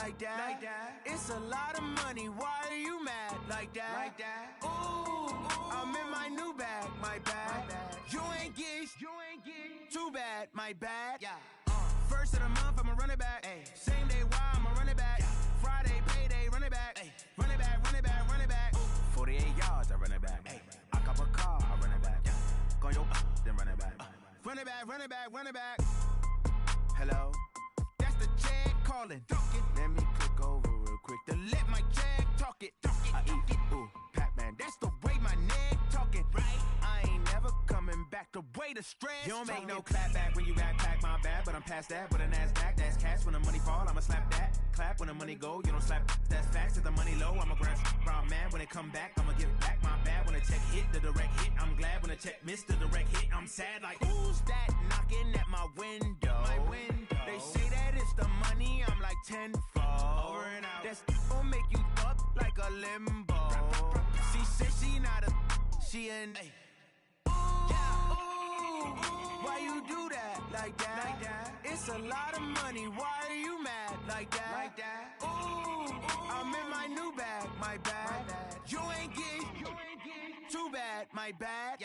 like that. It's a lot of money, why are you mad like that? Ooh, I'm in my new bag, my bad. You ain't get too bad, my bad. First of the month, I'ma run it back. Same day, why I'ma run it back. Friday, payday, run it back. Run it back, run it back, run it back. 48 yards, I run it back. I cop a car, I run it back. Go yo, then run it back. Run it back, run it back, run it back. Hello, that's the jag calling. Let me click over real quick to let my jag talk it. I eat it, ooh, Pac-Man, that's the way my neck talking. Right, I ain't never coming back the way the stress. You don't make no clap back when you backpack, my bad, but I'm past that. With a NASDAQ, that's cash. When the money fall, I'ma slap that. Clap when the money go, you don't slap. That's facts. If the money low, I'ma grab brown man. When it come back, I'ma give back my bad. When the check hit, the direct hit, I'm glad. When the check missed, the direct hit, I'm sad. Like, who's that knocking at my window? My window. They say that it's the money, I'm like tenfold. Over and out. That's gon' make you up like a limbo. She said she not a, she an. Why you do that like that? It's a lot of money, why are you mad like that? Ooh, I'm in my new bag, my bad. You ain't get too bad, my bad.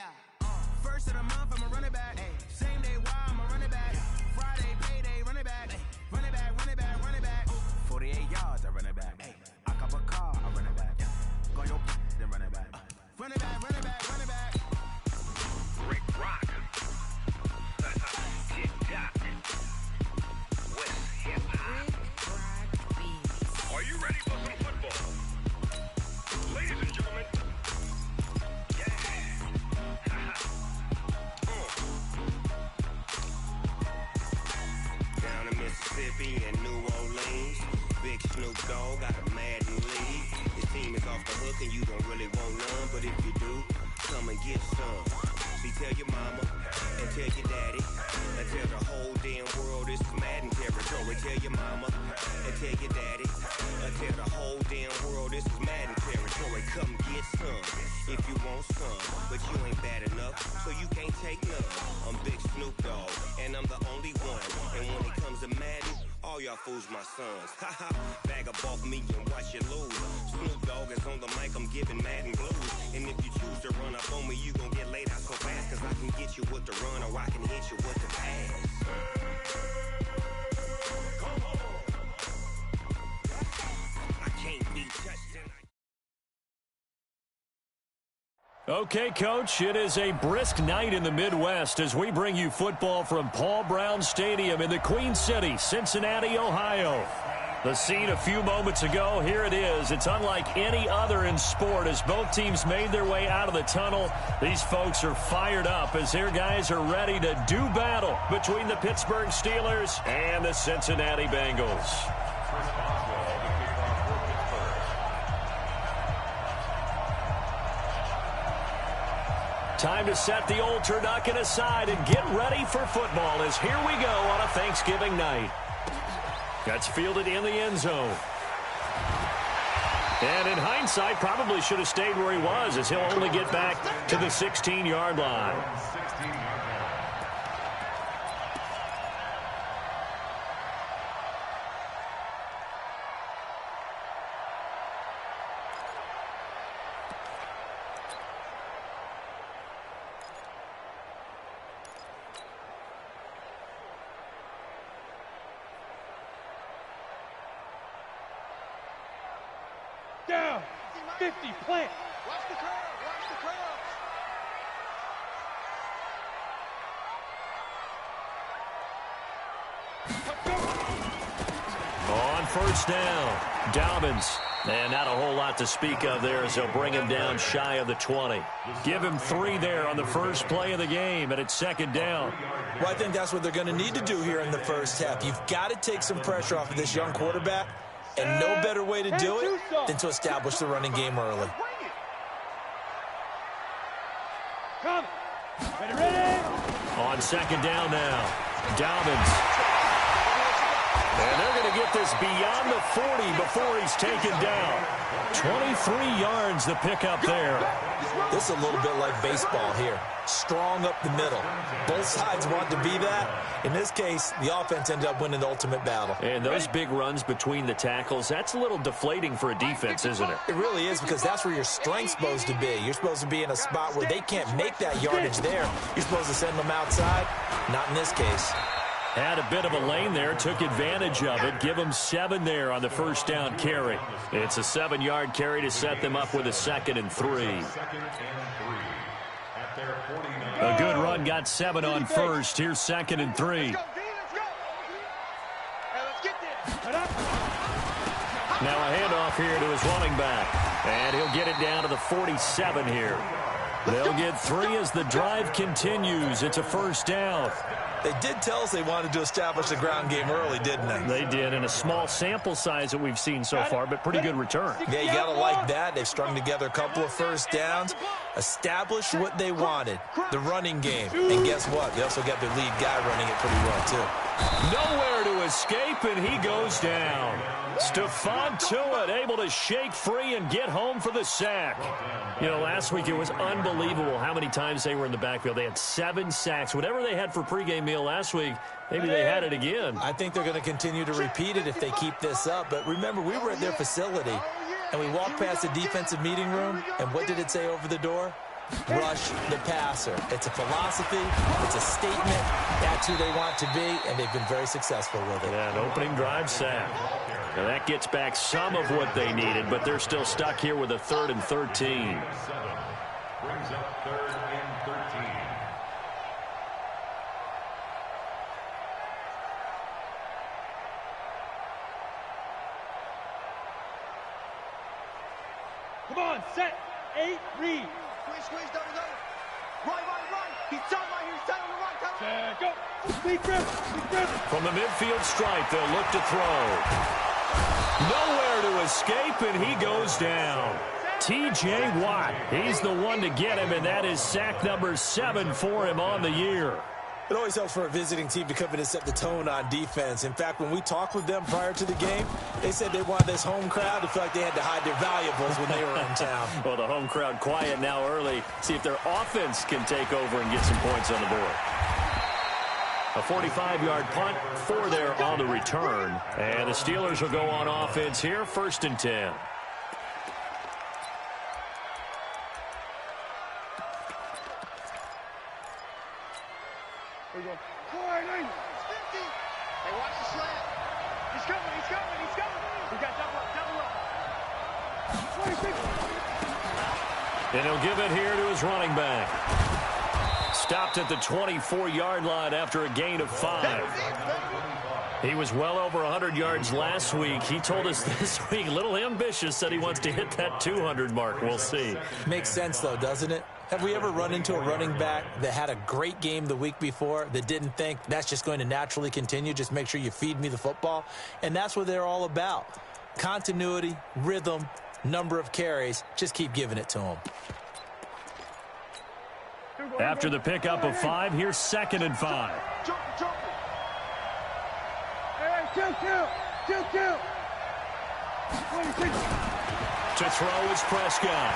First of the month, I'ma run it back. Same day, why I'ma run it back. Friday, payday, run it back. Run it back, run it back, run it back. 48 yards, I run it back. I cop a car, I run it back. Go yo, then run it back. Run it back, run it back, run it back. Rick Rock. Tip-top. West hip-hop. Are you ready for some football? Ladies and gentlemen. Yeah. Down in Mississippi and New Orleans, Big Snoop Dogg got a Madden lead. His team is off the hook and you don't really want none, but if you do, come and get some. See, tell your mama and tell your daddy and tell the whole damn world this is Madden territory. Tell your mama and tell your daddy and tell the whole damn world this is Madden territory. Come get some if you want some, but you ain't bad enough, so you can't take none. I'm Big Snoop Dogg and I'm the only one. And when it comes to Madden, all y'all fools my sons. Haha, bag up off me and watch you lose. Snoop Dogg is on the mic, I'm giving Madden blues. And if you choose to run up on me, you gon' get laid out so fast. Cause I can get you with the run or I can hit you with the pass. Come on. I can't be touched tonight. Okay, Coach, it is a brisk night in the Midwest as we bring you football from Paul Brown Stadium in the Queen City, Cincinnati, Ohio. The scene a few moments ago, here it is. It's unlike any other in sport as both teams made their way out of the tunnel. These folks are fired up as their guys are ready to do battle between the Pittsburgh Steelers and the Cincinnati Bengals. Time to set the old turducken aside and get ready for football as here we go on a Thanksgiving night. That's fielded in the end zone. And in hindsight, probably should have stayed where he was as he'll only get back to the 16-yard line. Down, 50, plant. Watch the curve, watch the curve. On first down, Dobbins. And not a whole lot to speak of there as they'll bring him down shy of the 20. Give him 3 there on the first play of the game, and it's second down. Well, I think that's what they're going to need to do here in the first half. You've got to take some pressure off of this young quarterback, and no better way to do it than to establish the running game early. Come. Ready. On second down now, Dobbins. And they're going to get this beyond the 40 before he's taken down. 23 yards the pickup there. This is a little bit like baseball here. Strong up the middle. Both sides want to be that. In this case, the offense ended up winning the ultimate battle. And those big runs between the tackles, that's a little deflating for a defense, isn't it? It really is, because that's where your strength's supposed to be. You're supposed to be in a spot where they can't make that yardage there. You're supposed to send them outside. Not in this case. Had a bit of a lane there, took advantage of it. Give them 7 there on the first down carry. It's a 7-yard carry to set them up with a 2nd and 3. A good run, got 7 on first. Here's 2nd and 3. Now a handoff here to his running back. And he'll get it down to the 47 here. They'll get 3 as the drive continues. It's a first down. They did tell us they wanted to establish the ground game early, didn't they? They did, in a small sample size that we've seen so far, but pretty good return. Yeah, you got to like that. They've strung together a couple of first downs, established what they wanted, the running game. And guess what? They also got their lead guy running it pretty well, too. Nowhere to escape, and he goes down. Stephon Tuitt able to shake free and get home for the sack. You know, last week it was unbelievable how many times they were in the backfield. They had 7 sacks. Whatever they had for pregame meal last week, maybe they had it again. I think they're going to continue to repeat it if they keep this up. But remember, we were at their facility, and we walked past the defensive meeting room, and what did it say over the door? Rush the passer. It's a philosophy. It's a statement. That's who they want to be, and they've been very successful with it. Yeah, an opening drive sack. Now that gets back some of what they needed, but they're still stuck here with a 3rd and 13. Brings up 3rd and 13. Come on, set, 8, read. Squeeze, double. Right. He's tight right here. He's tight on the right. Set, go. Speed grip. From the midfield stripe, they'll look to throw. Nowhere to escape, and he goes down. T.J. Watt, he's the one to get him, and that is sack number 7 for him on the year. It always helps for a visiting team to come in and set the tone on defense. In fact, when we talked with them prior to the game, they said they wanted this home crowd to feel like they had to hide their valuables when they were in town. Well, the home crowd quiet now early. See if their offense can take over and get some points on the board. A 45-yard punt for there on the return. And the Steelers will go on offense here, 1st and 10. Here we go. Hey, watch the slant. He's coming. We got double up. And he'll give it here to his running back. Stopped at the 24-yard line after a gain of 5. He was well over 100 yards last week. He told us this week, a little ambitious, said he wants to hit that 200 mark. We'll see. Makes sense, though, doesn't it? Have we ever run into a running back that had a great game the week before that didn't think that's just going to naturally continue? Just make sure you feed me the football. And that's what they're all about. Continuity, rhythm, number of carries. Just keep giving it to them. After the pickup of 5, here's 2nd and 5. Hey, two. To throw is Prescott.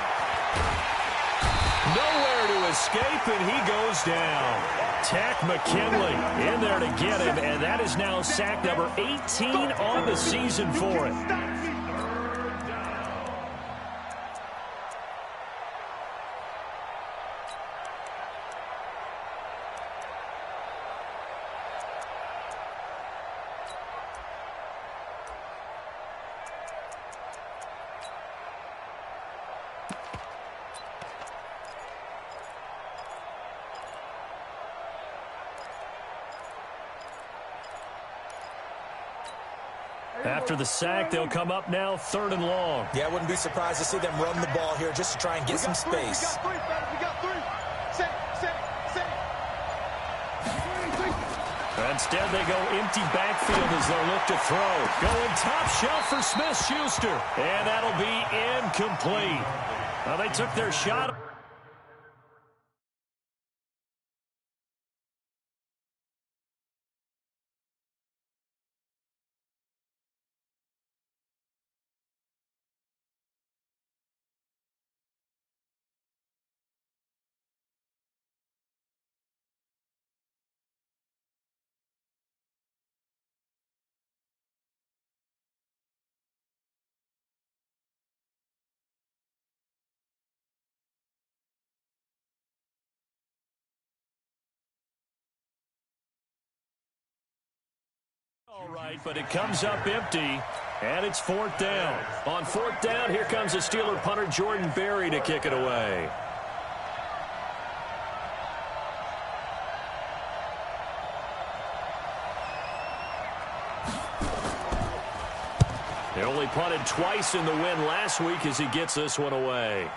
Nowhere to escape, and he goes down. Tack McKinley in there to get him, and that is now sack number 18 on the season for him. After the sack, they'll come up now 3rd and long. Yeah, I wouldn't be surprised to see them run the ball here just to try and get some space. We got three. Set. Instead, they go empty backfield as they'll look to throw. Going top shelf for Smith-Schuster. And that'll be incomplete. Well, they took their shot. All right, but it comes up empty, and it's 4th down. On 4th down, here comes the Steeler punter Jordan Berry to kick it away. They only punted twice in the win last week as he gets this one away.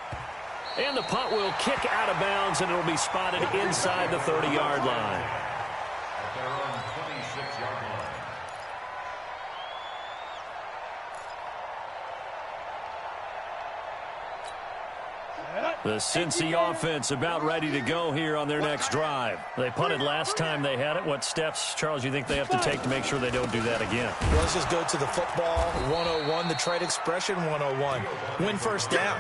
And the punt will kick out of bounds, and it'll be spotted inside the 30-yard line. At their own 26-yard line. The Cincy offense about ready to go here on their next drive. They punted last time they had it. What steps, Charles, you think they have to take to make sure they don't do that again? Well, let's just go to the football 101, the trade expression 101. Win first down.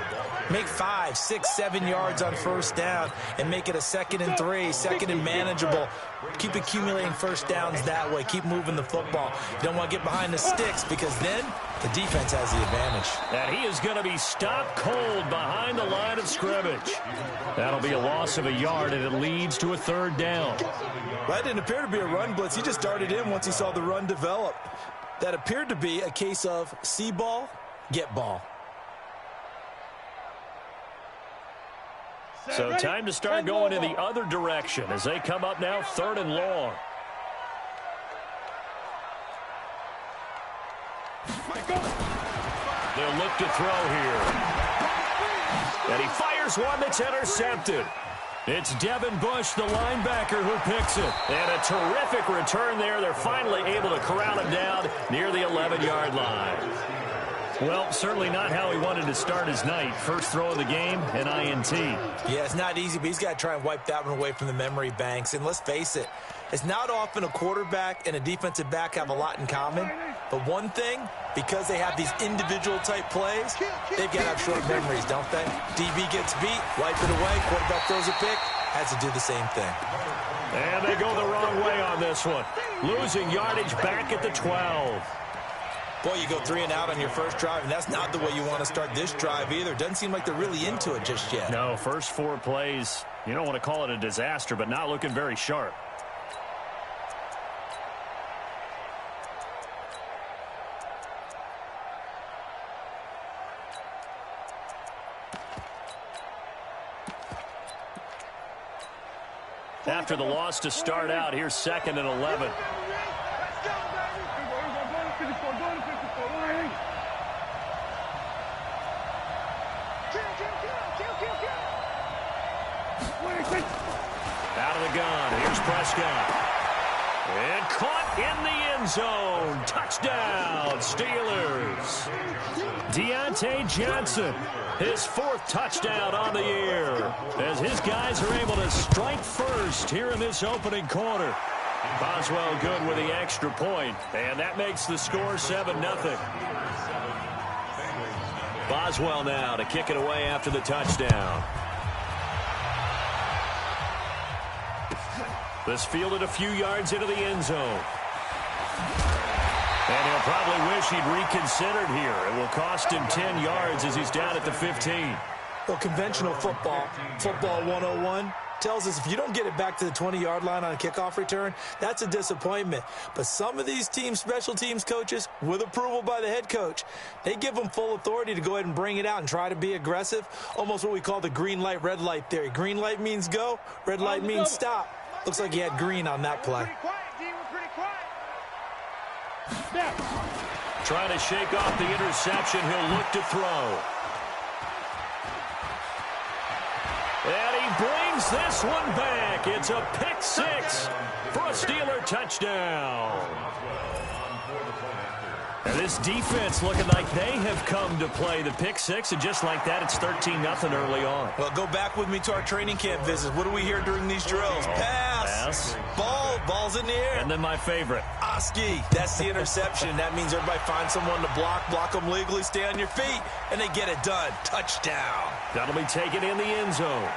Make 5, 6, 7 yards on first down and make it a 2nd and 3, 2nd and manageable. Keep accumulating first downs that way. Keep moving the football. You don't want to get behind the sticks because then the defense has the advantage. And he is going to be stopped cold behind the line of scrimmage. That'll be a loss of a yard, and it leads to a 3rd down. That didn't appear to be a run blitz. He just started in once he saw the run develop. That appeared to be a case of see ball, get ball. So time to start going in the other direction as they come up now 3rd and long. They'll look to throw here. And he fires one that's intercepted. It's Devin Bush, the linebacker, who picks it. And a terrific return there. They're finally able to corral him down near the 11-yard line. Well, certainly not how he wanted to start his night. First throw of the game, an INT. Yeah, it's not easy, but he's got to try and wipe that one away from the memory banks. And let's face it, it's not often a quarterback and a defensive back have a lot in common. But one thing, because they have these individual type plays, they've got to have short memories, don't they? DB gets beat, wipe it away, quarterback throws a pick, has to do the same thing. And they go the wrong way on this one. Losing yardage back at the 12. Boy, you go 3 and out on your first drive, and that's not the way you want to start this drive either. Doesn't seem like they're really into it just yet. No, first 4 plays, you don't want to call it a disaster, but not looking very sharp. After the loss to start out, here's 2nd and 11. Out of the gun. Here's Prescott. And caught in the end zone. Touchdown, Steelers. Deontay Johnson, his 4th touchdown on the year, as his guys are able to strike first here in this opening quarter. Boswell good with the extra point, and that makes the score 7-0. Boswell now to kick it away after the touchdown. This fielded a few yards into the end zone. And he'll probably wish he'd reconsidered here. It will cost him 10 yards as he's down at the 15. Well, conventional football 101, tells us if you don't get it back to the 20-yard line on a kickoff return, that's a disappointment. But some of these teams, special teams coaches, with approval by the head coach, they give them full authority to go ahead and bring it out and try to be aggressive, almost what we call the green light, red light theory. Green light means go, red light means stop. Looks like he had green on that play. Trying to shake off the interception. He'll look to throw. And he brings this one back. It's a pick 6 for a Steeler touchdown. And this defense looking like they have come to play the pick 6, and just like that, it's 13-0 early on. Well, go back with me to our training camp visits. What do we hear during these drills? Pass. Ball's in the air. And then my favorite. Oski. That's the interception. That means everybody finds someone to block them legally, stay on your feet, and they get it done. Touchdown. That'll be taken in the end zone.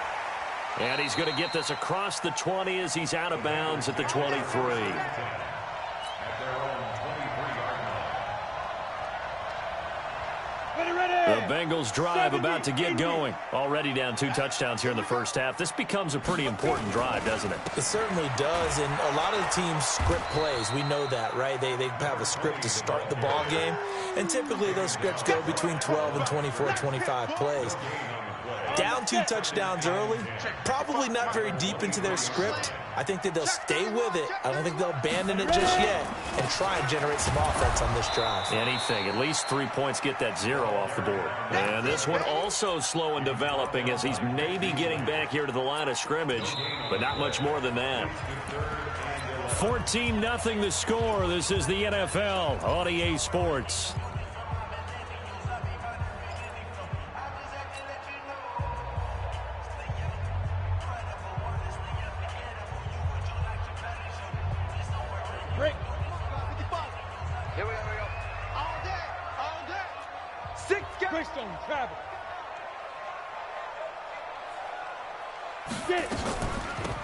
And he's going to get this across the 20 as he's out of bounds at the 23. The Bengals drive about to get going. Already down 2 touchdowns here in the first half. This becomes a pretty important drive, doesn't it? It certainly does, and a lot of the teams script plays. We know that, right? They have a script to start the ball game, and typically those scripts go between 12 and 24, 25 plays. Down 2 touchdowns early, probably not very deep into their script. I think that they'll stay with it. I don't think they'll abandon it just yet and try and generate some offense on this drive. Anything. At least 3 points, get that 0 off the board. And this one also slow in developing as he's maybe getting back here to the line of scrimmage, but not much more than that. 14-0 the score. This is the NFL on EA Sports.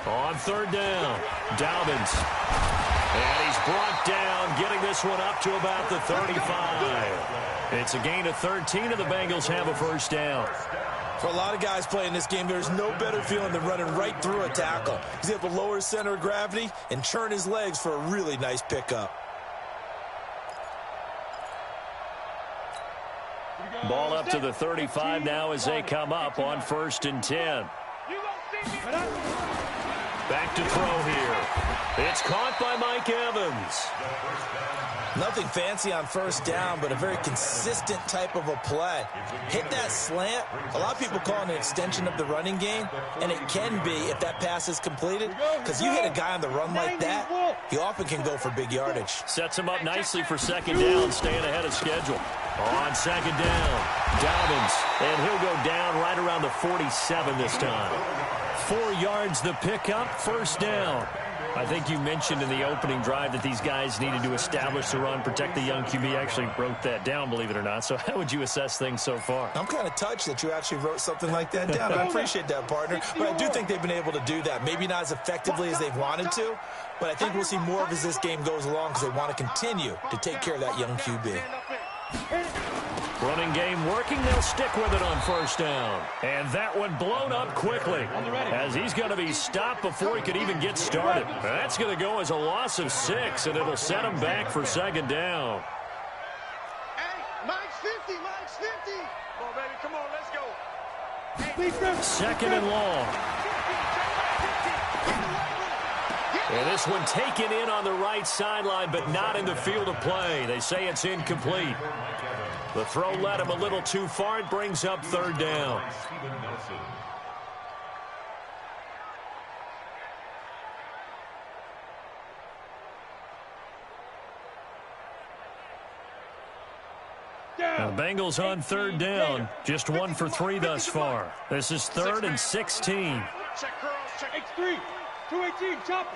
On 3rd down, Dobbins. And he's brought down, getting this one up to about the 35. It's a gain of 13, and the Bengals have a 1st down. For a lot of guys playing this game, there's no better feeling than running right through a tackle. He's able to lower his center of gravity and churn his legs for a really nice pickup. Ball up to the 35 now as they come up on 1st and 10. Back to throw here. It's caught by Mike Evans. Nothing fancy on 1st down, but a very consistent type of a play. Hit that slant. A lot of people call it an extension of the running game, and it can be if that pass is completed, because you hit a guy on the run like that, he often can go for big yardage. Sets him up nicely for 2nd down, staying ahead of schedule. On 2nd down, Dobbins, and he'll go down right around the 47 this time. 4 yards the pickup, 1st down. I think you mentioned in the opening drive that these guys needed to establish the run, protect the young QB. Actually wrote that down, believe it or not. So how would you assess things so far? I'm kind of touched that you actually wrote something like that down. I appreciate that, partner. But I do think they've been able to do that. Maybe not as effectively as they've wanted to, but I think we'll see more of as this game goes along because they want to continue to take care of that young QB. Running game working. They'll stick with it on 1st down. And that one blown up quickly as he's going to be stopped before he could even get started. That's going to go as a loss of 6, and it'll set him back for 2nd down. Hey, Mike's 50, Mike's 50. Come on, baby, come on, let's go. 2nd and long. And this one taken in on the right sideline, but not in the field of play. They say it's incomplete. The throw led him a little too far. It brings up 3rd down. The Bengals on 3rd down. Just 1 for 3 thus far. This is 3rd and 16. Check girls, check X3, 218, chop.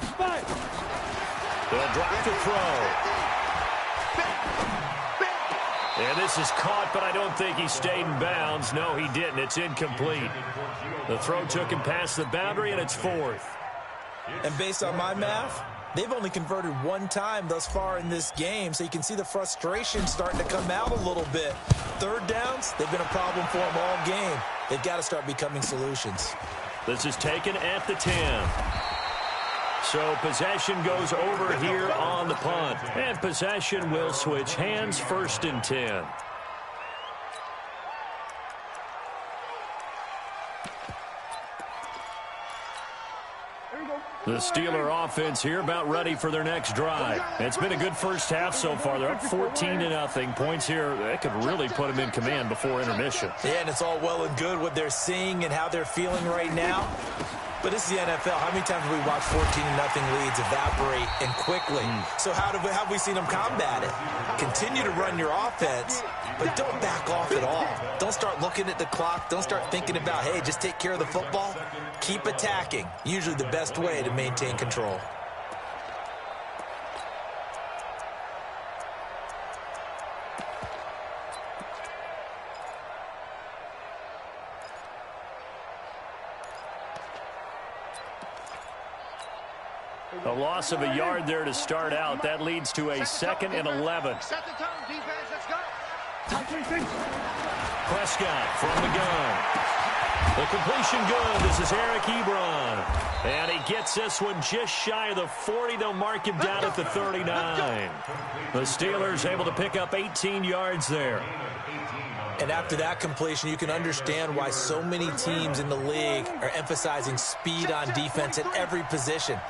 5. They'll drop to throw. And this is caught, but I don't think he stayed in bounds. No, he didn't. It's incomplete. The throw took him past the boundary, and it's 4th. And based on my math, they've only converted 1 time thus far in this game, so you can see the frustration starting to come out a little bit. 3rd downs, they've been a problem for them all game. They've got to start becoming solutions. This is taken at the 10. So possession goes over here on the punt. And possession will switch hands, 1st and 10. The Steeler offense here about ready for their next drive. It's been a good first half so far. They're up 14-0. Points here, that could really put them in command before intermission. Yeah, and it's all well and good what they're seeing and how they're feeling right now. But this is the NFL. How many times have we watched 14-0 leads evaporate and quickly? So how have we seen them combat it? Continue to run your offense, but don't back off at all. Don't start looking at the clock. Don't start thinking about, hey, just take care of the football. Keep attacking. Usually the best way to maintain control. A loss of a yard there to start out. That leads to a 2nd and 11. Set the tone, defense. Let's go. Prescott from the gun. The completion good. This is Eric Ebron. And he gets this one just shy of the 40. They'll mark him down at the 39. The Steelers able to pick up 18 yards there. And after that completion, you can understand why so many teams in the league are emphasizing speed on defense at every position.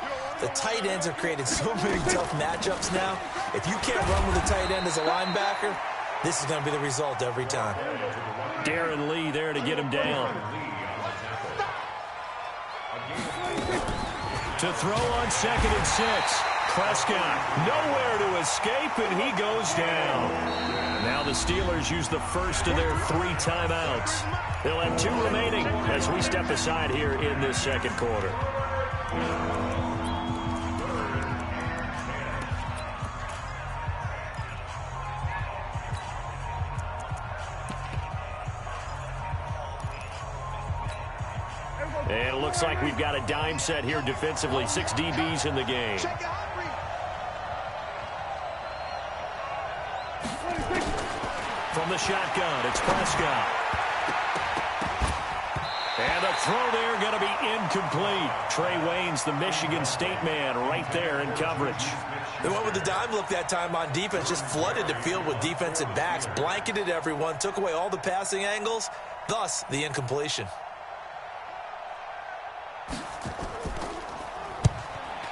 The tight ends have created so many tough matchups now. If you can't run with a tight end as a linebacker, this is going to be the result every time. Darren Lee there to get him down. To throw on 2nd and 6. Prescott nowhere to escape, and he goes down. Now the Steelers use the first of their 3 timeouts. They'll have 2 remaining as we step aside here in this second quarter. And it looks like we've got a dime set here defensively. 6 DBs in the game. From the shotgun, it's Prescott. And the throw there going to be incomplete. Trey Waynes, the Michigan State man, right there in coverage. They went with the dime look that time on defense, just flooded the field with defensive backs, blanketed everyone, took away all the passing angles, thus the incompletion.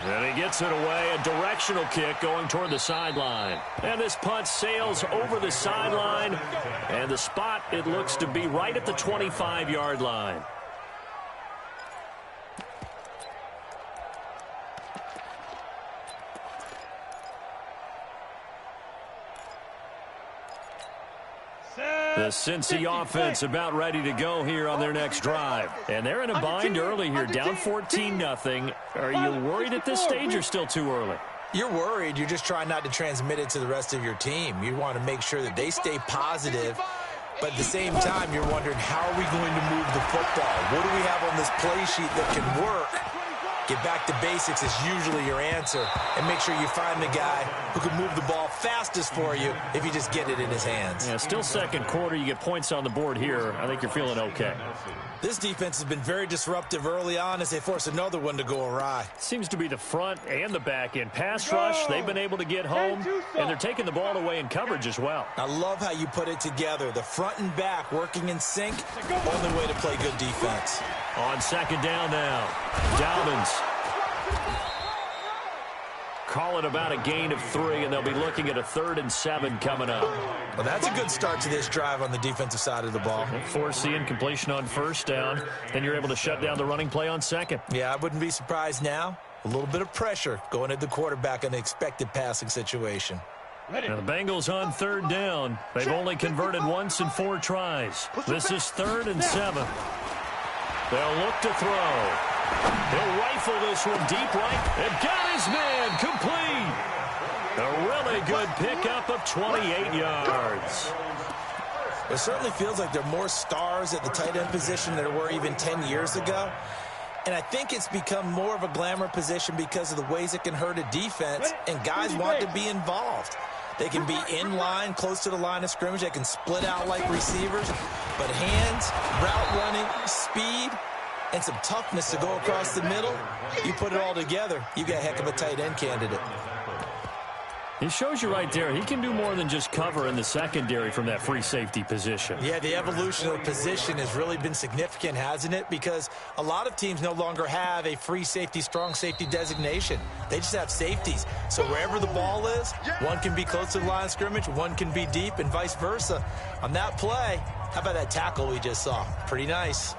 And he gets it away, a directional kick going toward the sideline. And this punt sails over the sideline, and the spot, it looks to be right at the 25-yard line. The Cincy offense about ready to go here on their next drive. And they're in a bind early here, down 14-0. Are you worried at this stage or still too early? You're worried. You're just trying not to transmit it to the rest of your team. You want to make sure that they stay positive. But at the same time, you're wondering, how are we going to move the football? What do we have on this play sheet that can work? Get back to basics is usually your answer. And make sure you find the guy who can move the ball fastest for you if you just get it in his hands. Yeah, still second quarter. You get points on the board here. I think you're feeling okay. This defense has been very disruptive early on as they force another one to go awry. Seems to be the front and the back end. Pass rush, they've been able to get home, and they're taking the ball away in coverage as well. I love how you put it together. The front and back working in sync, only way to play good defense. On 2nd down now, Dobbins. Call it about a gain of 3, and they'll be looking at a 3rd and 7 coming up. Well, that's a good start to this drive on the defensive side of the ball. Force the incompletion on 1st down, and you're able to shut down the running play on 2nd. Yeah, I wouldn't be surprised now. A little bit of pressure going at the quarterback in an expected passing situation. Now the Bengals on 3rd down. They've only converted once in 4 tries. This is 3rd and 7. They'll look to throw. He'll rifle this one deep right. And got his man complete. A really good pickup of 28 yards. It certainly feels like there are more stars at the tight end position than there were even 10 years ago. And I think it's become more of a glamour position because of the ways it can hurt a defense, and guys want to be involved. They can be in line, close to the line of scrimmage. They can split out like receivers. But hands, route running, speed, and some toughness to go across the middle, you put it all together, you got a heck of a tight end candidate. He shows you right there, he can do more than just cover in the secondary from that free safety position. Yeah, the evolution of the position has really been significant, hasn't it? Because a lot of teams no longer have a free safety, strong safety designation. They just have safeties. So wherever the ball is, one can be close to the line of scrimmage, one can be deep, and vice versa. On that play, how about that tackle we just saw? Pretty nice.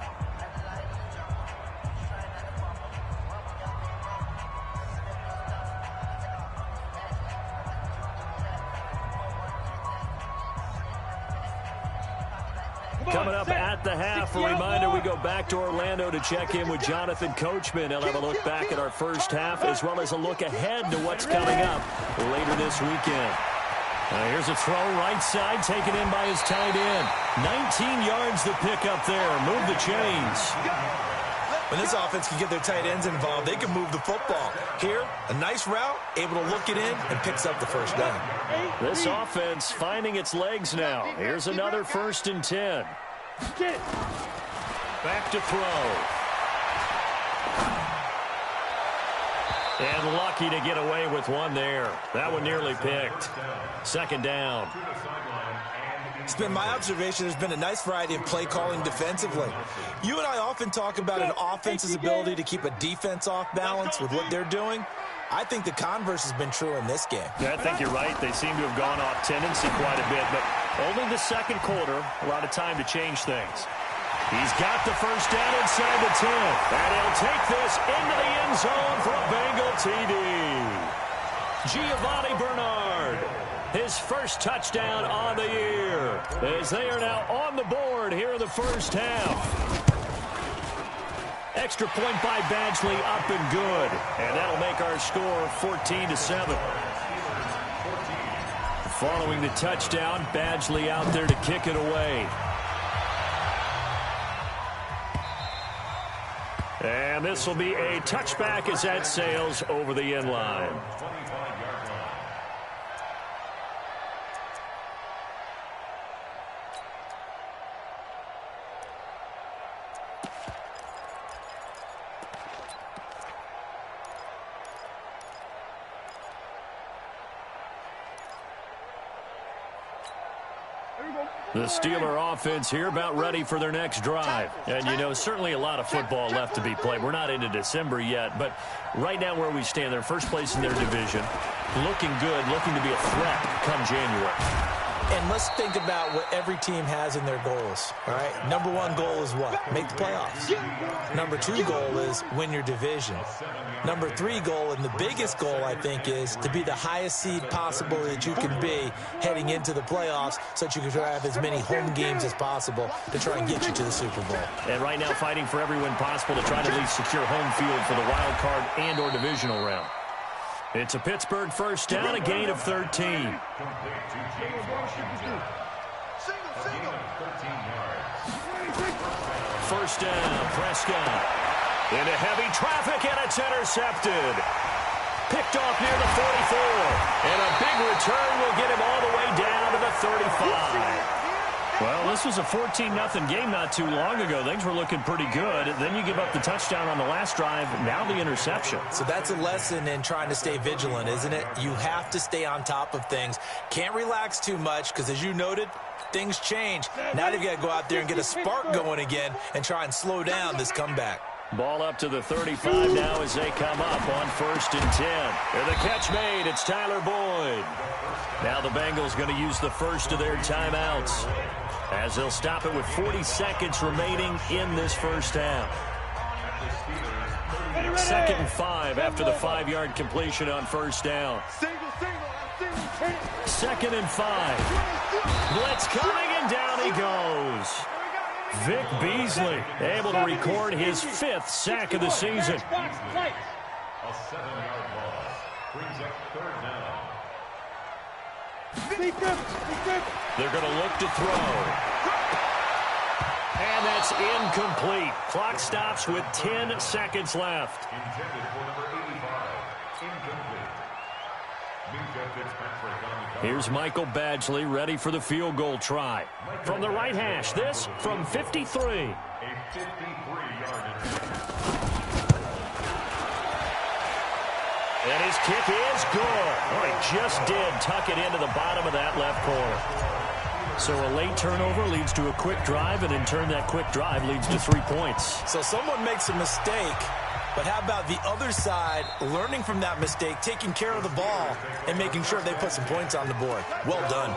Coming up at the half, a reminder, we go back to Orlando to check in with Jonathan Coachman. He'll have a look back at our first half as well as a look ahead to what's coming up later this weekend. Here's a throw right side taken in by his tight end. 19 yards to pick up there. Move the chains. When this offense can get their tight ends involved, they can move the football. Here, a nice route, able to look it in, and picks up the first down. This offense finding its legs now. Here's another 1st and 10. Back to throw. And lucky to get away with one there. That one nearly picked. 2nd down. It's been my observation there's been a nice variety of play calling defensively. You and I often talk about an offense's ability to keep a defense off balance with what they're doing. I think the converse has been true in this game. Yeah, I think you're right. They seem to have gone off tendency quite a bit, but only the 2nd quarter, a lot of time to change things. He's got the first down inside the 10, and he'll take this into the end zone for a Bengal TD. Giovanni Bernard, his first touchdown on the year, as they are now on the board here in the first half. Extra point by Badgley, up and good, and that'll make our score 14-7. Following the touchdown, Badgley out there to kick it away. And this will be a touchback as that sails over the end line. The Steeler offense here about ready for their next drive. And, you know, certainly a lot of football left to be played. We're not into December yet, but right now where we stand, they're first place in their division. Looking good, looking to be a threat come January. And let's think about what every team has in their goals, all right? Number 1 goal is what? Make the playoffs. Number 2 goal is win your division. Number 3 goal, and the biggest goal, I think, is to be the highest seed possible that you can be heading into the playoffs so that you can have as many home games as possible to try and get you to the Super Bowl. And right now fighting for every win possible to try to at least secure home field for the wild card and or divisional round. It's a Pittsburgh first down, a gain of 13. First down, Prescott. Into heavy traffic, and it's intercepted. Picked off near the 44. And a big return will get him all the way down to the 35. Well, this was a 14-0 game not too long ago. Things were looking pretty good. Then you give up the touchdown on the last drive, now the interception. So that's a lesson in trying to stay vigilant, isn't it? You have to stay on top of things. Can't relax too much because, as you noted, things change. Now they've got to go out there and get a spark going again and try and slow down this comeback. Ball up to the 35 now as they come up on 1st and 10. And the catch made. It's Tyler Boyd. Now the Bengals going to use the first of their timeouts as they'll stop it with 40 seconds remaining in this first half. 2nd and 5 after the 5-yard completion on first down. 2nd and 5. Blitz coming, and down he goes. Vic Beasley able to record his 5th sack of the season. A 7-yard loss brings up 3rd down. They're going to look to throw. And that's incomplete. Clock stops with 10 seconds left. Intended for number 85. Incomplete. Minka Fitzpatrick on the cover. Here's Michael Badgley ready for the field goal try. From the right hash, this from 53. A 53-yard attempt. And his kick is good. Oh, he just did tuck it into the bottom of that left corner. So a late turnover leads to a quick drive, and in turn that quick drive leads to 3 points. So someone makes a mistake, but how about the other side learning from that mistake, taking care of the ball, and making sure they put some points on the board? Well done.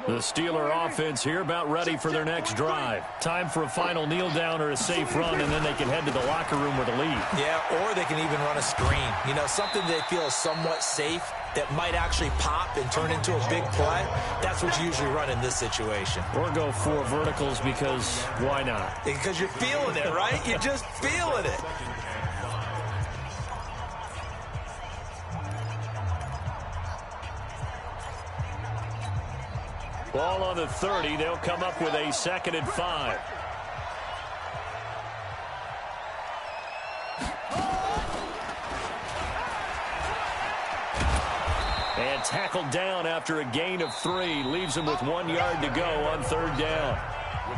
The Steeler offense here about ready for their next drive. Time for a final kneel down or a safe run, and then they can head to the locker room with a lead. Yeah, or they can even run a screen. You know, something they feel is somewhat safe that might actually pop and turn into a big play. That's what you usually run in this situation. Or go 4 verticals because why not? Because you're feeling it, right? You're just feeling it. Ball on the 30. They'll come up with a 2nd and 5. And tackled down after a gain of 3. Leaves him with 1 yard to go on 3rd down.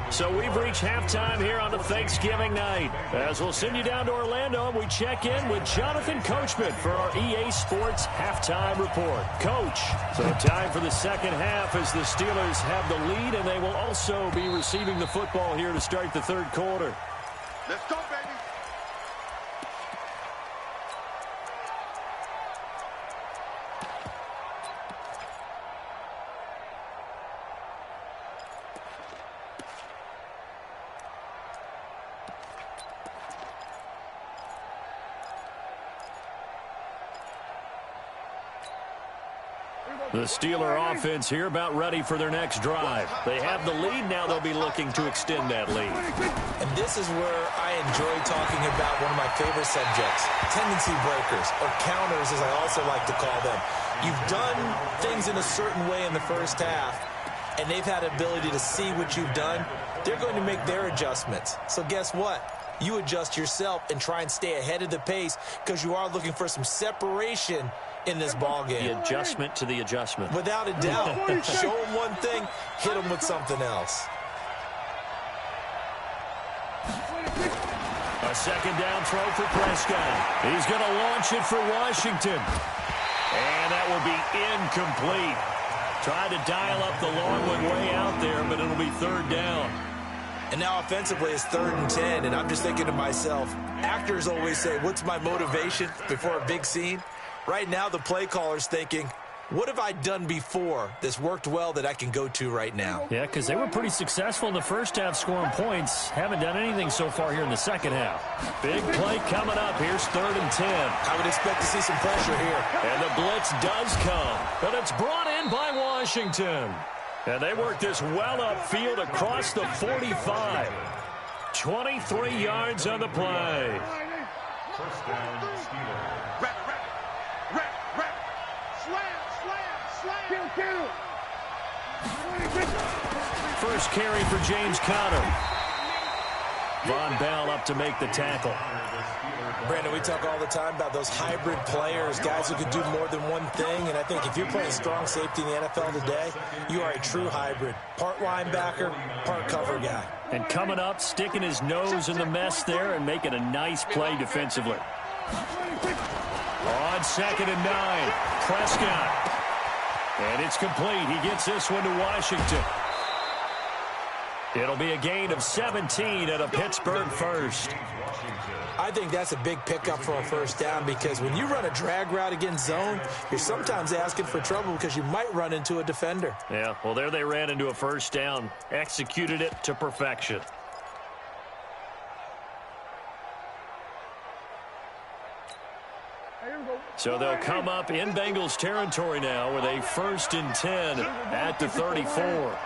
So we've reached halftime here on a Thanksgiving night. As we'll send you down to Orlando, and we check in with Jonathan Coachman for our EA Sports Halftime Report. Coach, so time for the second half as the Steelers have the lead, and they will also be receiving the football here to start the 3rd quarter. Let's go, baby. The Steeler offense here about ready for their next drive. They have the lead. Now they'll be looking to extend that lead. And this is where I enjoy talking about one of my favorite subjects, tendency breakers, or counters as I also like to call them. You've done things in a certain way in the first half, and they've had ability to see what you've done. They're going to make their adjustments. So guess what? You adjust yourself and try and stay ahead of the pace because you are looking for some separation in this ball game. The adjustment to the adjustment. Without a doubt. Show them one thing, hit them with something else. A 2nd down throw for Prescott. He's going to launch it for Washington. And that will be incomplete. Tried to dial up the long one way out there, but it'll be 3rd down. And now offensively it's 3rd and 10, and I'm just thinking to myself, actors always say, what's my motivation before a big scene? Right now the play caller's thinking, what have I done before that's worked well that I can go to right now? Yeah, because they were pretty successful in the first half scoring points. Haven't done anything so far here in the second half. Big play coming up. Here's 3rd and 10. I would expect to see some pressure here. And the blitz does come, but it's brought in by Washington. And they work this well upfield across the 45. 23 yards on the play. First down, Steelers. First carry for James Conner. Von Bell up to make the tackle. Brandon, we talk all the time about those hybrid players, guys who can do more than one thing, and I think if you're playing strong safety in the NFL today, you are a true hybrid. Part linebacker, part cover guy. And coming up, sticking his nose in the mess there and making a nice play defensively. On 2nd and 9, Prescott. And it's complete. He gets this one to Washington. It'll be a gain of 17 at a Pittsburgh first. I think that's a big pickup for a first down because when you run a drag route against zone, you're sometimes asking for trouble because you might run into a defender. Yeah, well, there they ran into a first down, executed it to perfection. So they'll come up in Bengals territory now with a 1st and 10 at the 34.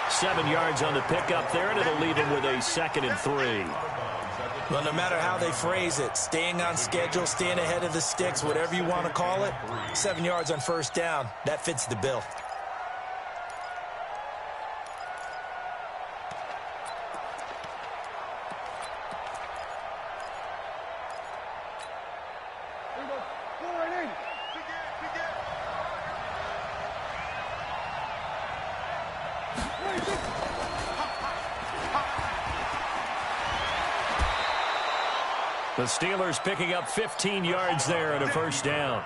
Seven yards on the pickup there, and it'll leave him with a 2nd and 3. Well, no matter how they phrase it, staying on schedule, staying ahead of the sticks, whatever you want to call it, 7 yards on first down, that fits the bill. The Steelers picking up 15 yards there and a first down.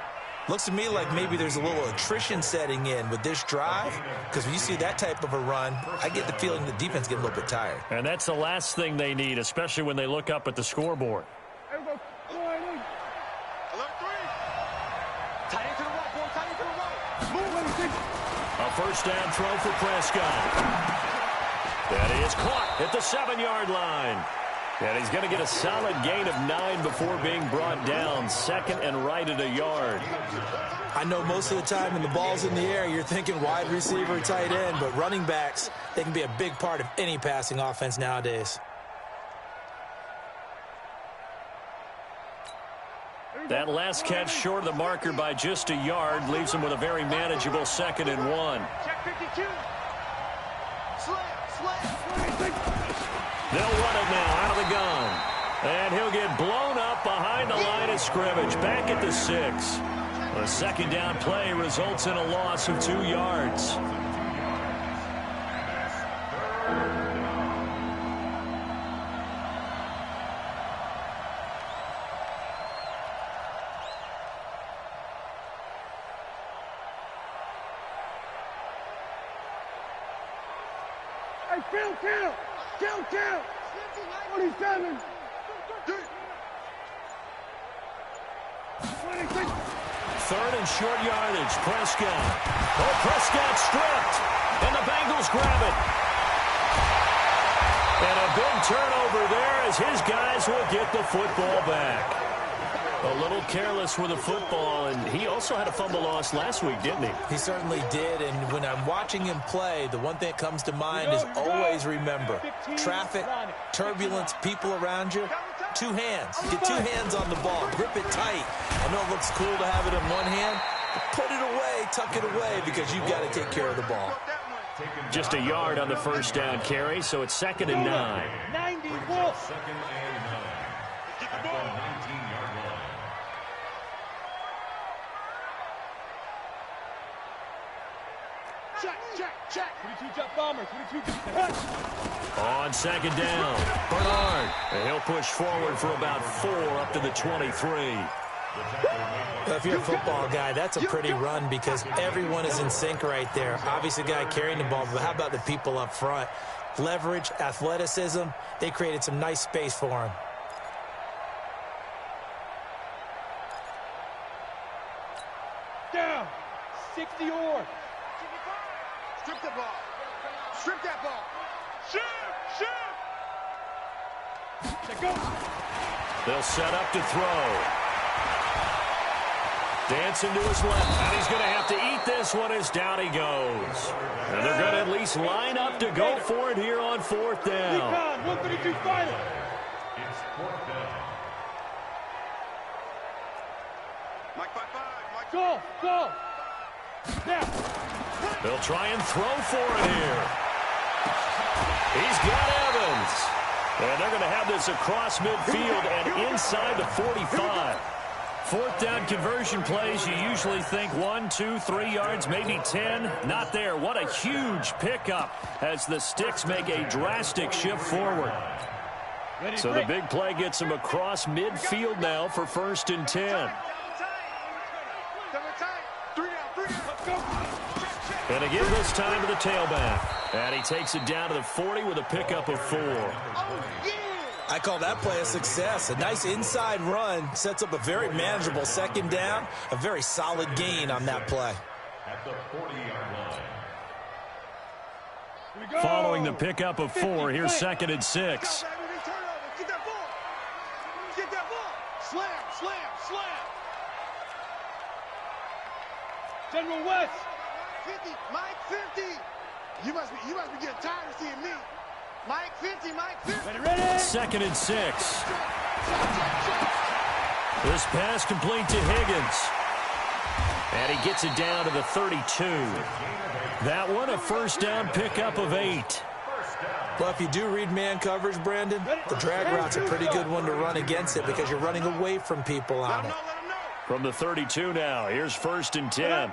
Looks to me like maybe there's a little attrition setting in with this drive, because when you see that type of a run, I get the feeling the defense getting a little bit tired. And that's the last thing they need, especially when they look up at the scoreboard. A first down throw for Prescott. That is caught at the 7-yard line. And he's going to get a solid gain of 9 before being brought down. 2nd and right at a yard. I know most of the time when the ball's in the air, you're thinking wide receiver, tight end, but running backs, they can be a big part of any passing offense nowadays. That last catch short of the marker by just a yard leaves him with a very manageable 2nd and 1. Check 52. They'll run it now out of the gun. And he'll get blown up behind the line of scrimmage, back at the 6. A 2nd down play results in a loss of 2 yards. Hey, count. 27. 26. 3rd and short yardage. Prescott. Oh, Prescott stripped. And the Bengals grab it. And a big turnover there as his guys will get the football back. A little careless with the football, and he also had a fumble loss last week, didn't he? He certainly did, and when I'm watching him play, the one thing that comes to mind is always remember, traffic, turbulence, people around you, 2 hands. Get 2 hands on the ball. Grip it tight. I know it looks cool to have it in one hand, but put it away, tuck it away, because you've got to take care of the ball. Just a yard on the 1st down carry, so it's 2nd and 9. 90. Second and 9. At the 19-yard line. Check. 22 jump bomber. 22 jump. On 2nd down, Bernard. And he'll push forward for about 4 up to the 23. If you're a football guy, that's a pretty run because everyone is in sync right there. Obviously, the guy carrying the ball, but how about the people up front? Leverage, athleticism, they created some nice space for him. Down. 60 or. Strip the ball. Strip that ball. Shoot. Check go. They'll set up to throw. Dancing to his left, and he's going to have to eat this one as down he goes. And they're going to at least line up to go for it here on 4th down. 132 final. It's 4th down. Mike 5-5. Mike. Go. Now. They'll try and throw for it here. He's got Evans. And they're going to have this across midfield and inside the 45. 4th down conversion plays, you usually think 1, 2, 3 yards, maybe 10. Not there. What a huge pickup as the Sticks make a drastic shift forward. So the big play gets them across midfield now for 1st and 10. And again this time to the tailback. And he takes it down to the 40 with a pickup of 4. I call that play a success. A nice inside run sets up a very manageable 2nd down. A very solid gain on that play. At the 40-yard line. Following the pickup of 4, here's 2nd and 6. Get that ball. Slam. General West. 50. Mike 50. You must be getting tired of seeing me. Mike 50. Ready. 2nd and 6. This pass complete to Higgins. And he gets it down to the 32. That one a 1st down pickup of 8. Well, if you do read man coverage, Brandon, the drag route's a pretty good one to run against it because you're running away from people on it. From the 32 now, here's 1st and 10.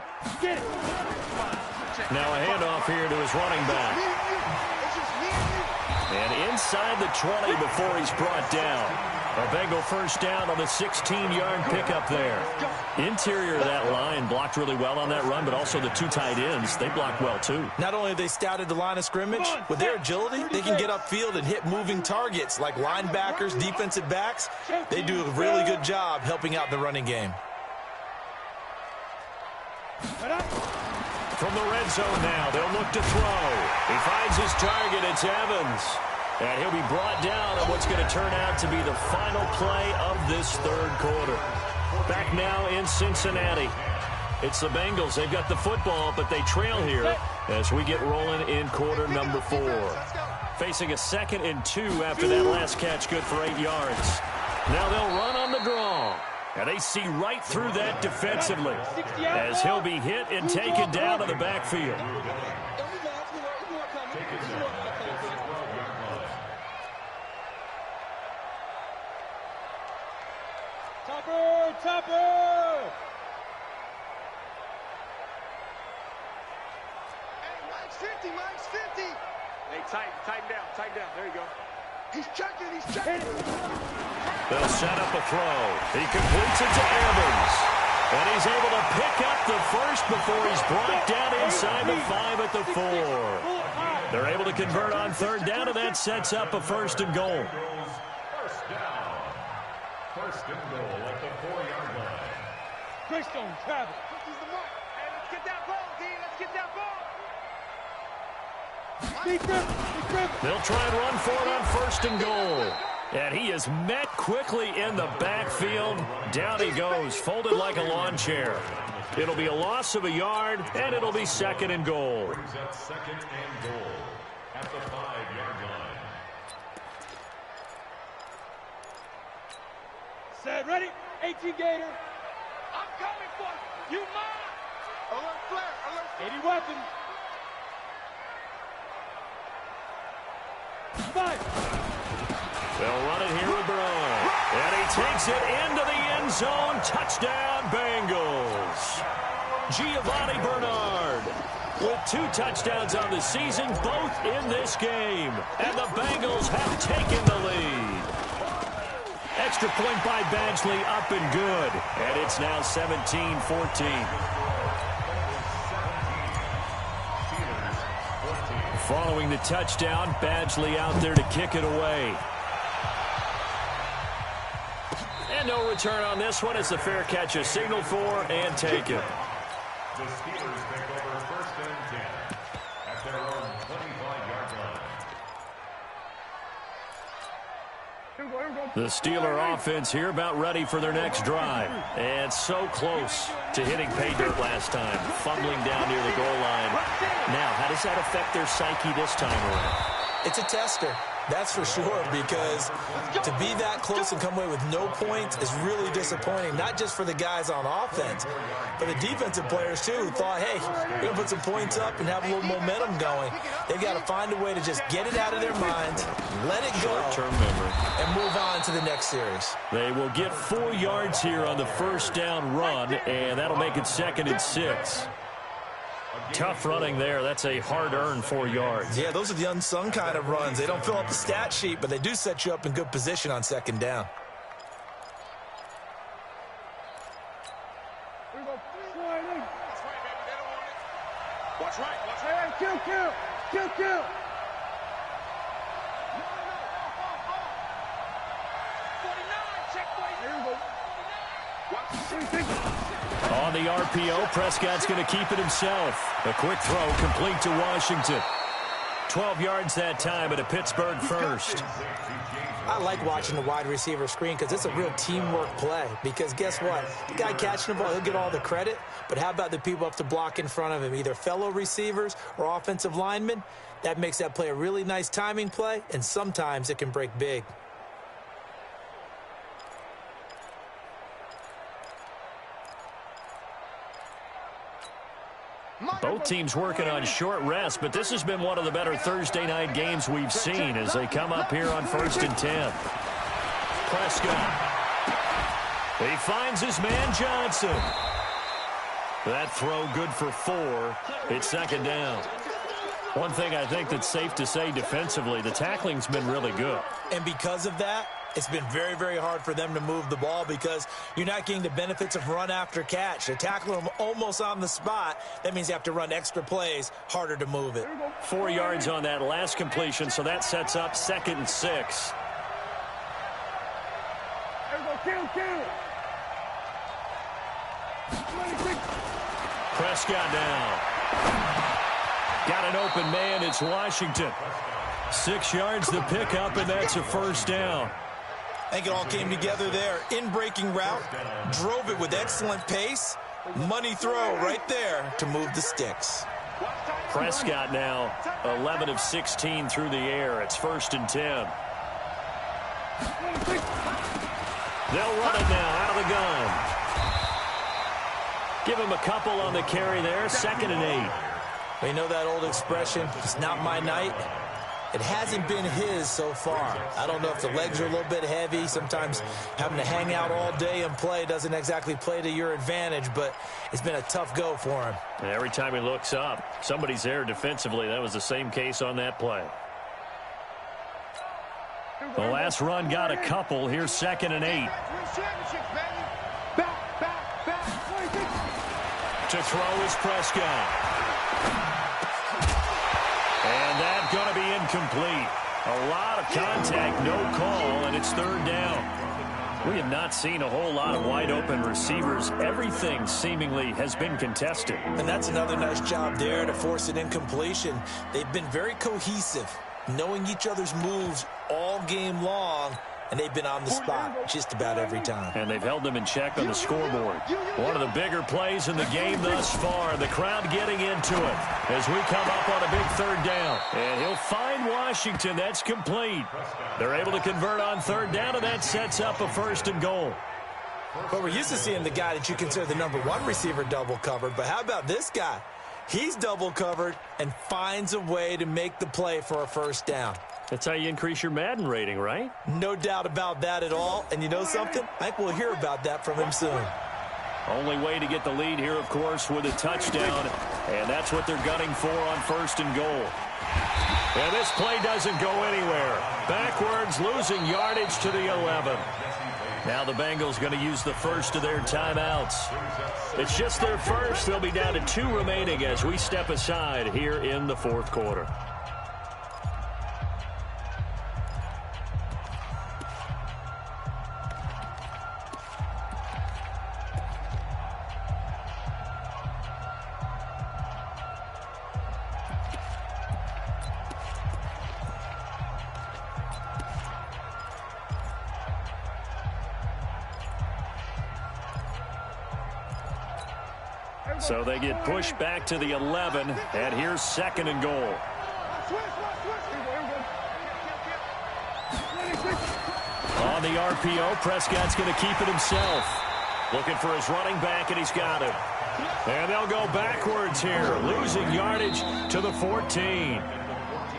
Now a handoff here to his running back. And inside the 20 before he's brought down. A Bengal 1st down on the 16-yard pickup there. Interior of that line blocked really well on that run, but also the 2 tight ends, they blocked well too. Not only have they scouted the line of scrimmage, with their agility, they can get upfield and hit moving targets like linebackers, defensive backs. They do a really good job helping out the running game. From the red zone now, they'll look to throw. He finds his target, it's Evans. And he'll be brought down on what's going to turn out to be the final play of this 3rd quarter. Back now in Cincinnati. It's the Bengals. They've got the football, but they trail here as we get rolling in quarter number 4. Facing a 2nd and 2 after that last catch, good for 8 yards. Now they'll run on the draw. And they see right through that defensively as he'll be hit and taken down to the backfield. Topper! Hey, Mike's 50, Mike's 50. Hey, tighten down. There you go. He's checking. They'll set up a throw. He completes it to Evans. And he's able to pick up the first before he's brought down inside the 5 at the 4. They're able to convert on third down, and that sets up a 1st and goal. First down. 1st and goal at the 4-yard line. Greystone travel. Hey, let's get that ball, D. Let's get that ball. They'll try and run for it on 1st and goal. And he is met quickly in the backfield. Down he goes, folded like a lawn chair. It'll be a loss of a yard, and it'll be 2nd and goal. Brings up 2nd and goal at the 5-yard line. Set, ready? 18 Gator. I'm coming for you. You mine. Alert flare. 80 weapon. 5. They'll run it here with Bernard. And he takes it into the end zone. Touchdown, Bengals. Giovanni Bernard with 2 touchdowns on the season, both in this game. And the Bengals have taken the lead. Extra point by Badgley, up and good. And it's now 17-14. Following the touchdown, Badgley out there to kick it away. And no return on this one. It's a fair catch, a signal for, and take it. The Steelers take over 1st and 10 at their own 25-yard line. The Steeler offense here about ready for their next drive. And so close to hitting pay dirt last time, fumbling down near the goal line. Now, how does that affect their psyche this time around? It's a tester. That's for sure, because to be that close and come away with no points is really disappointing, not just for the guys on offense, but the defensive players, too, who thought, hey, we're going to put some points up and have a little momentum going. They've got to find a way to just get it out of their minds, let it go, short-term memory, and move on to the next series. They will get 4 yards here on the 1st down run, and that'll make it 2nd and 6. Tough running there. That's a hard-earned 4 yards. Yeah, those are the unsung kind of runs. They don't fill up the stat sheet, but they do set you up in good position on 2nd down. Watch right. Hey, kill. 49, check 49. On the RPO, Prescott's going to keep it himself. A quick throw complete to Washington. 12 yards that time at a Pittsburgh 1st. I like watching the wide receiver screen because it's a real teamwork play. Because guess what? The guy catching the ball, he'll get all the credit. But how about the people up to block in front of him, either fellow receivers or offensive linemen? That makes that play a really nice timing play, and sometimes it can break big. Both teams working on short rest, but this has been one of the better Thursday night games we've seen as they come up here on 1st and 10. Prescott. He finds his man Johnson. That throw good for 4. It's 2nd down. One thing I think that's safe to say defensively, the tackling's been really good. And because of that, it's been very, very hard for them to move the ball because you're not getting the benefits of run after catch. They're tackling them almost on the spot. That means you have to run extra plays, harder to move it. 4 yards on that last completion, so that sets up 2nd and 6. Kill. Prescott now. Got an open man. It's Washington. 6 yards the pickup, and that's a 1st down. I think it all came together there. In-breaking route, drove it with excellent pace. Money throw right there to move the sticks. Prescott now 11 of 16 through the air. It's 1st and 10. They'll run it now out of the gun. Give him a couple on the carry there. 2nd and 8. Well, you know that old expression, it's not my night? It hasn't been his so far. I don't know if the legs are a little bit heavy. Sometimes having to hang out all day and play doesn't exactly play to your advantage, but it's been a tough go for him. And every time he looks up, somebody's there defensively. That was the same case on that play. The last run got a couple. Here's 2nd and 8. To throw is Prescott. And that's going to be incomplete. A lot of contact, no call, and it's 3rd down. We have not seen a whole lot of wide-open receivers. Everything seemingly has been contested. And that's another nice job there to force an incompletion. They've been very cohesive, knowing each other's moves all game long, and they've been on the spot just about every time. And they've held them in check on the scoreboard. One of the bigger plays in the game thus far. The crowd getting into it as we come up on a big 3rd down. And he'll find Washington. That's complete. They're able to convert on 3rd down, and that sets up a 1st and goal. But we're used to seeing the guy that you consider the #1 receiver double covered. But how about this guy? He's double covered and finds a way to make the play for a 1st down. That's how you increase your Madden rating, right? No doubt about that at all. And you know something? I think we'll hear about that from him soon. Only way to get the lead here, of course, with a touchdown. And that's what they're gunning for on 1st and goal. And this play doesn't go anywhere. Backwards, losing yardage to the 11. Now the Bengals going to use the first of their timeouts. It's just their first. They'll be down to 2 remaining as we step aside here in the 4th quarter. So they get pushed back to the 11, and here's 2nd and goal. On the RPO, Prescott's going to keep it himself. Looking for his running back, and he's got him. And they'll go backwards here, losing yardage to the 14.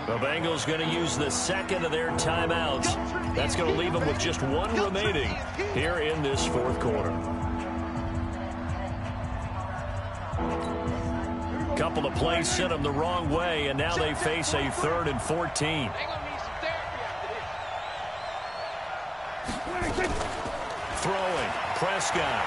The Bengals going to use the 2nd of their timeouts. That's going to leave them with just 1 remaining here in this 4th quarter. Couple of plays sent them the wrong way, and now they face a 3rd and 14. Throwing, Prescott.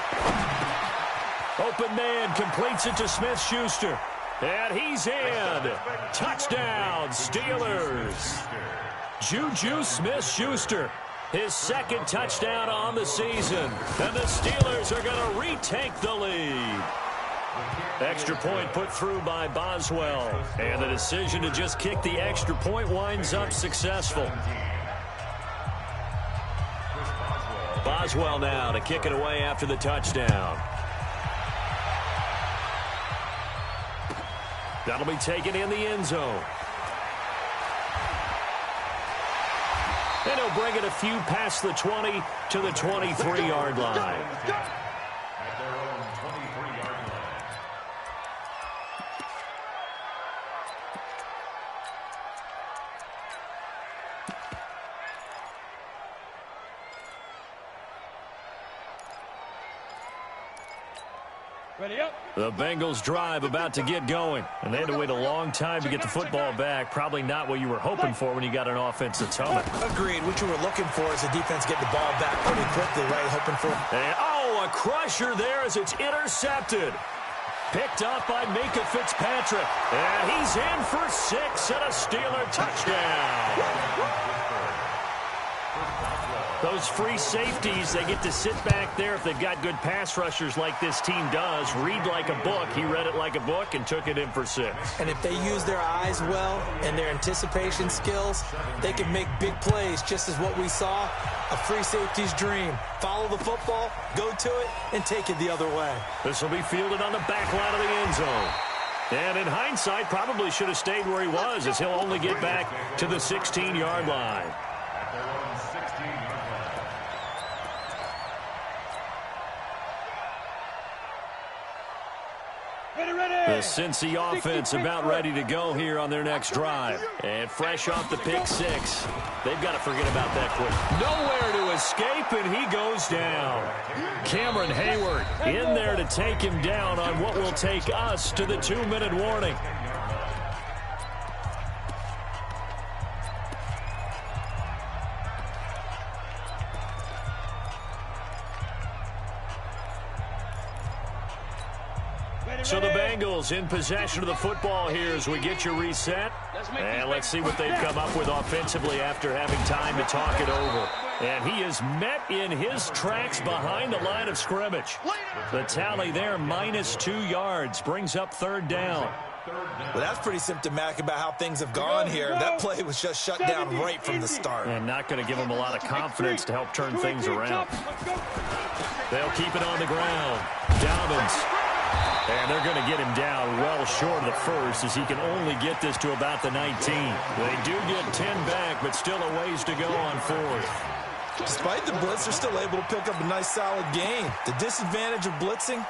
Open man, completes it to Smith-Schuster. And he's in. Touchdown, Steelers. Juju Smith-Schuster, his 2nd touchdown on the season. And the Steelers are going to retake the lead. Extra point put through by Boswell. And the decision to just kick the extra point winds up successful. Boswell now to kick it away after the touchdown. That'll be taken in the end zone. And he'll bring it a few past the 20 to the 23-yard line. The Bengals drive about to get going, and they had to wait a long time to get the football back. Probably not what you were hoping for when you got an offense that's humming. Agreed. What you were looking for is the defense getting the ball back pretty quickly, right? Hoping for. And, a crusher there as it's intercepted. Picked up by Minka Fitzpatrick. And he's in for 6 and a Steeler touchdown. Those free safeties, they get to sit back there if they've got good pass rushers like this team does. Read like a book. He read it like a book and took it in for 6. And if they use their eyes well and their anticipation skills, they can make big plays, just as what we saw, a free safety's dream. Follow the football, go to it, and take it the other way. This will be fielded on the back line of the end zone. And in hindsight, probably should have stayed where he was, as he'll only get back to the 16-yard line. The Cincy offense about ready to go here on their next drive. And fresh off the pick six, they've got to forget about that quick. Nowhere to escape, and he goes down. Cameron Hayward in there to take him down on what will take us to the 2-minute warning. So the Bengals in possession of the football here as we get you reset. And let's see what they've come up with offensively after having time to talk it over. And he is met in his tracks behind the line of scrimmage. The tally there, -2 yards, brings up 3rd down. Well, that's pretty symptomatic about how things have gone here. That play was just shut down right from the start. And not going to give them a lot of confidence to help turn things around. They'll keep it on the ground. Dobbins. And they're going to get him down well short of the first as he can only get this to about the 19. They do get 10 back, but still a ways to go on 4th. Despite the blitz, they're still able to pick up a nice solid gain. The disadvantage of blitzing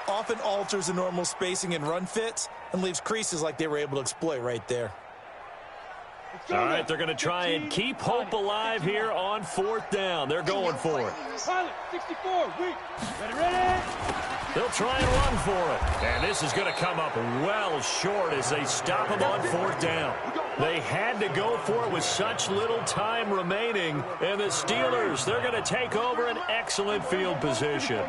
often alters the normal spacing and run fits and leaves creases like they were able to exploit right there. All right, they're going to try and keep hope alive here on 4th down. They're going for it. 64, weak. Ready. They'll try and run for it. And this is going to come up well short as they stop him on 4th down. They had to go for it with such little time remaining. And the Steelers, they're going to take over an excellent field position.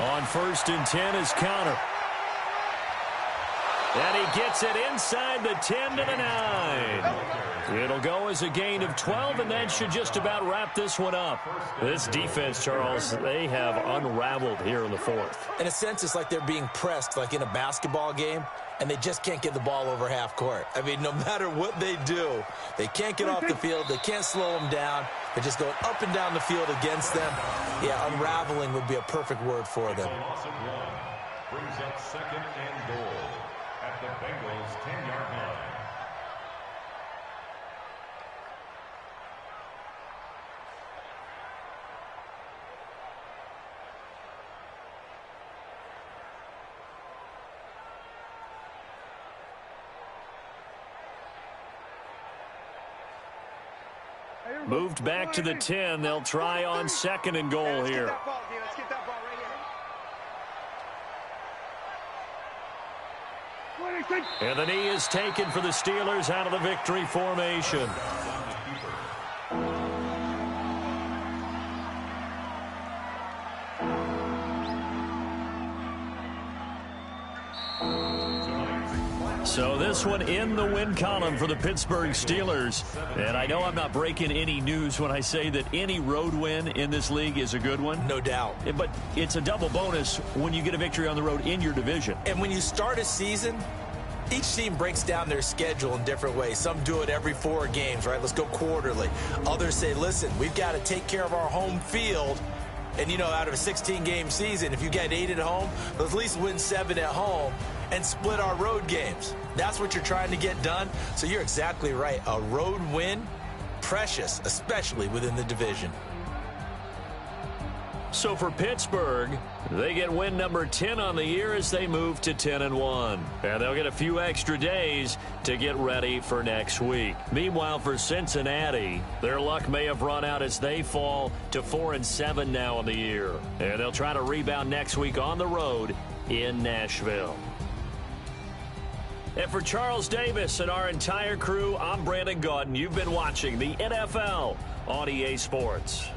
On 1st and 10 is Connor. And he gets it inside the 10 to the 9. It'll go as a gain of 12, and that should just about wrap this one up. This defense, Charles, they have unraveled here in the 4th. In a sense, it's like they're being pressed like in a basketball game, and they just can't get the ball over half court. I mean, no matter what they do, they can't get off the field. They can't slow them down. They're just going up and down the field against them. Yeah, unraveling would be a perfect word for them. Brings up 2nd and goal at the Bengals' 10-yard line. Moved back to the 10. They'll try on 2nd and goal here. And the knee is taken for the Steelers out of the victory formation. So this one in the win column for the Pittsburgh Steelers. And I know I'm not breaking any news when I say that any road win in this league is a good one. No doubt. But it's a double bonus when you get a victory on the road in your division. And when you start a season, each team breaks down their schedule in different ways. Some do it every 4 games, right? Let's go quarterly. Others say, listen, we've got to take care of our home field. And, you know, out of a 16-game season, if you get 8 at home, let's at least win 7 at home and split our road games. That's what you're trying to get done. So you're exactly right. A road win, precious, especially within the division. So for Pittsburgh, they get win number 10 on the year as they move to 10-1. And they'll get a few extra days to get ready for next week. Meanwhile, for Cincinnati, their luck may have run out as they fall to 4-7 now on the year. And they'll try to rebound next week on the road in Nashville. And for Charles Davis and our entire crew, I'm Brandon Gaudin. You've been watching the NFL on EA Sports.